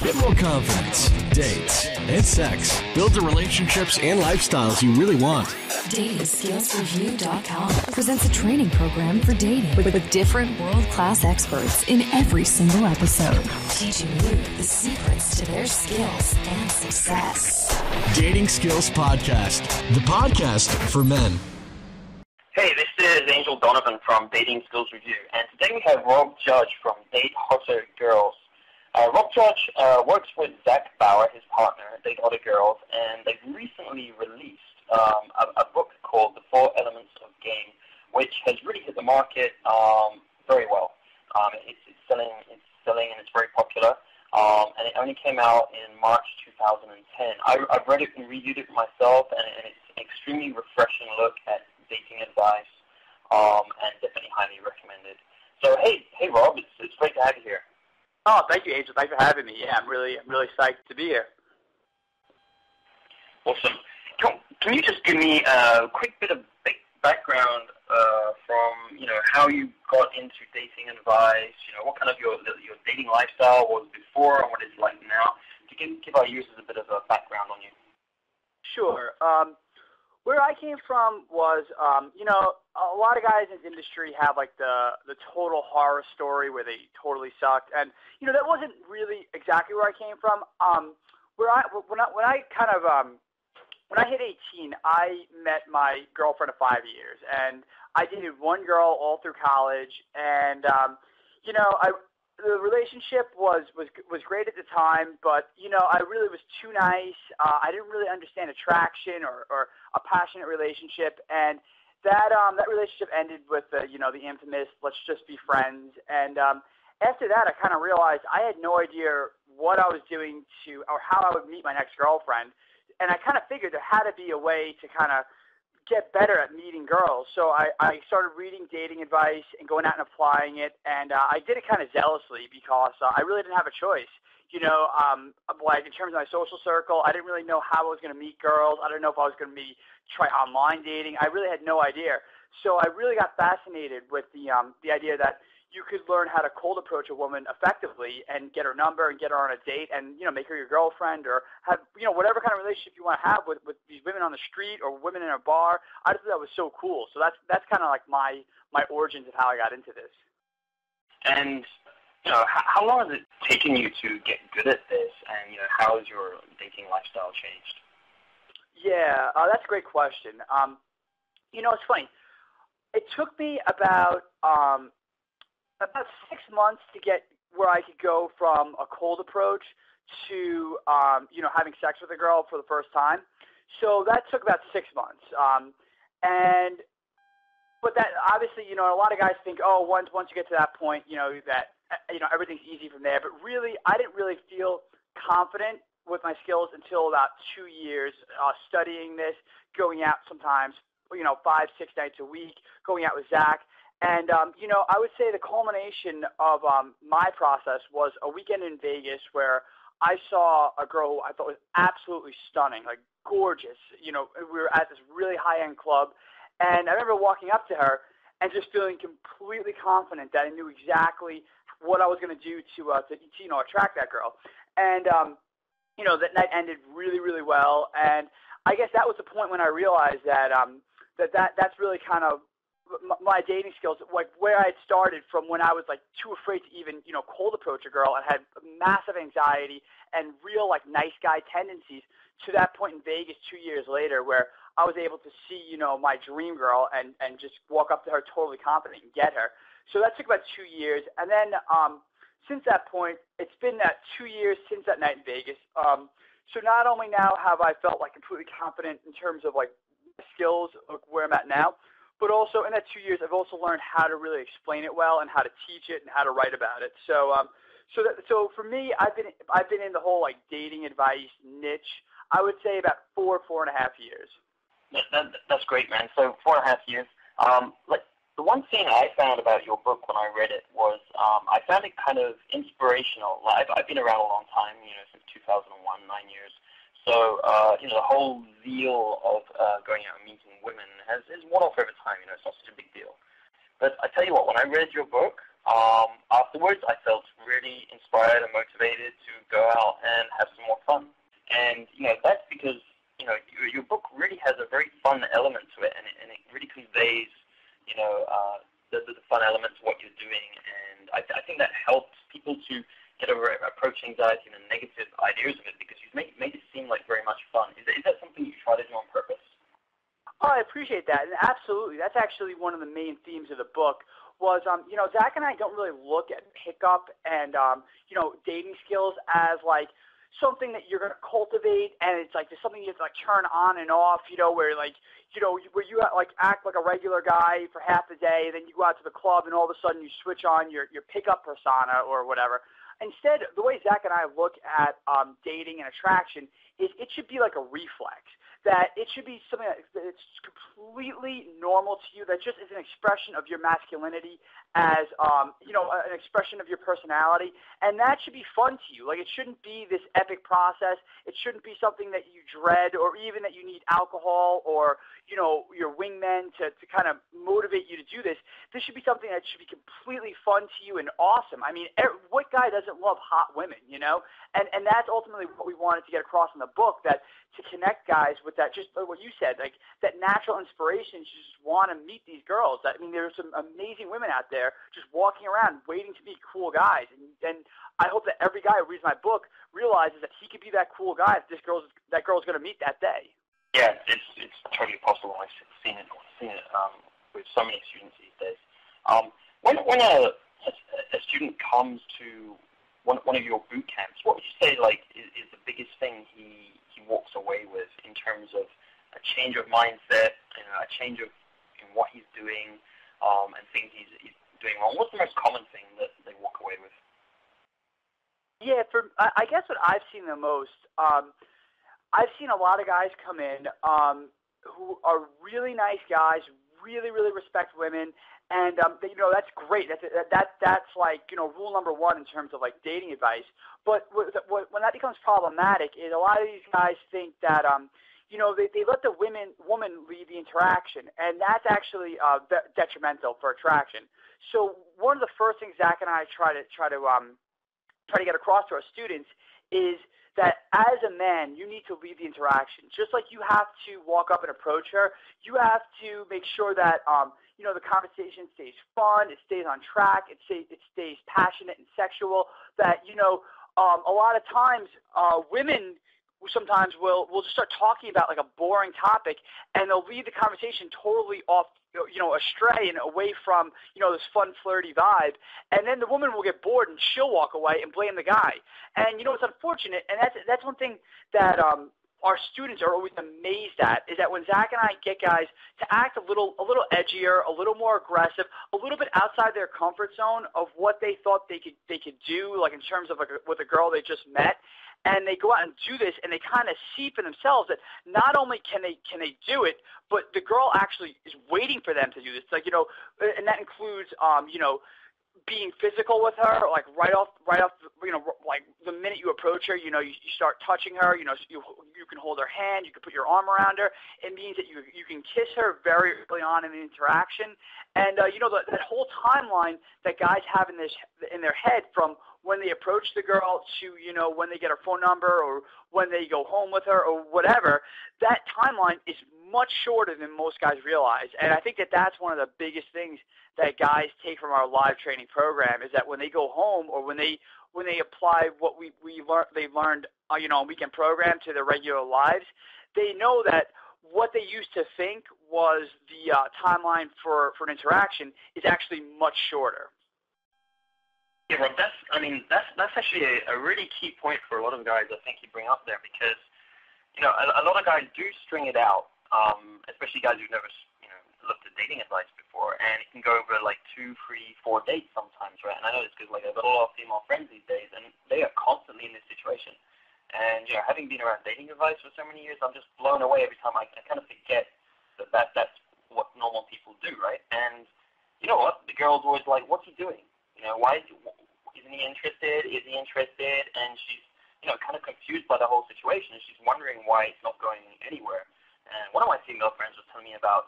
Get more confidence, dates, and sex. Build the relationships and lifestyles you really want. DatingSkillsReview.com presents a training program for dating with different world-class experts in every single episode, teaching you the secrets to their skills and success. Dating Skills Podcast, the podcast for men. Hey, this is Angel Donovan from Dating Skills Review, and today we have Rob Judge from Date Hotter Girls. Rob Judge works with Zach Bauer, his partner, at Date Hotter Girls, and they've recently released a book called The 4 Elements of Game, which has really hit the market very well. It's selling and it's very popular, and it only came out in March 2010. I've read it and reviewed it myself, and it's an extremely refreshing look at dating advice, and definitely highly recommended. So hey Rob, it's great to have you here. Oh, thank you, Angel. Thanks for having me. Yeah, I'm really psyched to be here. Awesome. Can you just give me a quick bit of background from how you got into dating advice? What kind of your dating lifestyle was before and what it's like now? To give our users a bit of a background on you. Sure. Where I came from was, a lot of guys in this industry have like the total horror story where they totally sucked, and that wasn't really exactly where I came from. When I hit 18, I met my girlfriend of 5 years, and I dated one girl all through college, and the relationship was great at the time, but I really was too nice. I didn't really understand attraction or a passionate relationship, and that relationship ended with the infamous "let's just be friends." And after that, I kind of realized I had no idea what I was doing or how I would meet my next girlfriend, and I kind of figured there had to be a way to kind of get better at meeting girls. So I started reading dating advice and going out and applying it, and I did it kind of zealously because I really didn't have a choice. Like in terms of my social circle, I didn't really know how I was going to meet girls. I didn't know if I was going to try online dating. I really had no idea. So I really got fascinated with the idea that you could learn how to cold approach a woman effectively and get her number and get her on a date and, make her your girlfriend or have, whatever kind of relationship you want to have with these women on the street or women in a bar. I just thought that was so cool. So that's kind of like my origins of how I got into this. And, how long has it taken you to get good at this, and, how has your dating lifestyle changed? Yeah, that's a great question. It's funny. It took me about 6 months to get where I could go from a cold approach to, having sex with a girl for the first time. So that took about 6 months. But that obviously, a lot of guys think, once you get to that point, that everything's easy from there. But really, I didn't really feel confident with my skills until about 2 years studying this, going out sometimes, 5-6 nights a week, going out with Zach. And, I would say the culmination of my process was a weekend in Vegas where I saw a girl who I thought was absolutely stunning, like gorgeous. We were at this really high-end club, and I remember walking up to her and just feeling completely confident that I knew exactly what I was going to do to attract that girl. And, that night ended really, really well. And I guess that was the point when I realized that that's really kind of my dating skills, like where I had started from when I was like too afraid to even, cold approach a girl and had massive anxiety and real like nice guy tendencies to that point in Vegas 2 years later where I was able to see, my dream girl and just walk up to her totally confident and get her. So that took about 2 years. And then since that point, it's been that 2 years since that night in Vegas. So not only now have I felt like completely confident in terms of like skills of where I'm at now, but also in that 2 years, I've also learned how to really explain it well and how to teach it and how to write about it. So for me, I've been in the whole like dating advice niche. I would say about 4.5 years. That's great, man. So 4.5 years. Like the one thing I found about your book when I read it was I found it kind of inspirational. I've been around a long time, since 2001, 9 years. So, the whole zeal of going out and meeting women has worn off over time. It's not such a big deal. But I tell you what, when I read your book, Afterwards, I felt really inspired and motivated to go out and have some more fun. And, that's because, your book really has a very fun element to it, and it really conveys, the fun elements of what you're doing. And I think that helps people to get over approach anxiety and the negative ideas of it, because you've made it seem like very much fun. Is that something you try to do on purpose? Oh, I appreciate that, and absolutely. That's actually one of the main themes of the book was, Zach and I don't really look at pickup and, dating skills as, like, something that you're going to cultivate, and it's, like, just something you have to, like, turn on and off, where, like, where you, like, act like a regular guy for half the day, then you go out to the club, and all of a sudden you switch on your pickup persona or whatever. Instead, the way Zach and I look at dating and attraction is it should be like a reflex. That it should be something that's completely normal to you, that just is an expression of your masculinity as, an expression of your personality, and that should be fun to you. Like, it shouldn't be this epic process. It shouldn't be something that you dread, or even that you need alcohol or, your wingmen to kind of motivate you to do this. This should be something that should be completely fun to you and awesome. I mean, what guy doesn't love hot women, And that's ultimately what we wanted to get across in the book, that to connect guys with that, just what you said, like that natural inspiration to just want to meet these girls. I mean, there's some amazing women out there just walking around waiting to meet cool guys. And I hope that every guy who reads my book realizes that he could be that cool guy that that girl's going to meet that day. Yeah, it's totally possible. I've seen it with so many students these days. When a student comes to one of your boot camps, what would you say is the biggest thing he walks away with in terms of a change of mindset, a change of what he's doing, and things he's doing wrong? What's the most common thing that they walk away with? Yeah, I guess what I've seen the most, I've seen a lot of guys come in who are really nice guys, really, really respect women, and that's great. That's like rule number one in terms of like dating advice. But when that becomes problematic, is a lot of these guys think that they let the woman lead the interaction, and that's actually detrimental for attraction. So one of the first things Zach and I try to get across to our students is that as a man, you need to lead the interaction. Just like you have to walk up and approach her, you have to make sure that the conversation stays fun, it stays on track, it stays passionate and sexual. That a lot of times women sometimes will just start talking about like a boring topic, and they'll lead the conversation totally off astray and away from this fun flirty vibe, and then the woman will get bored and she'll walk away and blame the guy. And it's unfortunate, and that's one thing that our students are always amazed at, is that when Zach and I get guys to act a little edgier, a little more aggressive, a little bit outside their comfort zone of what they thought they could do, like in terms of with a girl they just met, and they go out and do this, and they kind of see for themselves that not only can they do it, but the girl actually is waiting for them to do this. Like and that includes being physical with her, like right off, like the minute you approach her, you start touching her, you can hold her hand, you can put your arm around her. It means that you can kiss her very early on in the interaction. And, that whole timeline that guys have in their head from when they approach the girl to, when they get her phone number or when they go home with her or whatever, that timeline is much shorter than most guys realize. And I think that that's one of the biggest things that guys take from our live training program, is that when they go home or when they apply what they've learned on weekend program to their regular lives, they know that what they used to think was the timeline for an interaction is actually much shorter. Yeah, Rob, that's actually a really key point for a lot of guys. I think you bring up there, because a lot of guys do string it out, especially guys who've never looked at dating advice before, and it can go over like 2, 3, 4 dates sometimes, right? And I know this because I've got a lot of female friends these days, and they are constantly in this situation. And having been around dating advice for so many years, I'm just blown away every time I kind of forget that's what normal people do, right? And you know what? The girl's always like, "What's he doing? Why isn't he interested? Is he interested?" And she's kind of confused by the whole situation. She's wondering why it's not going anywhere. And one of my female friends was telling me about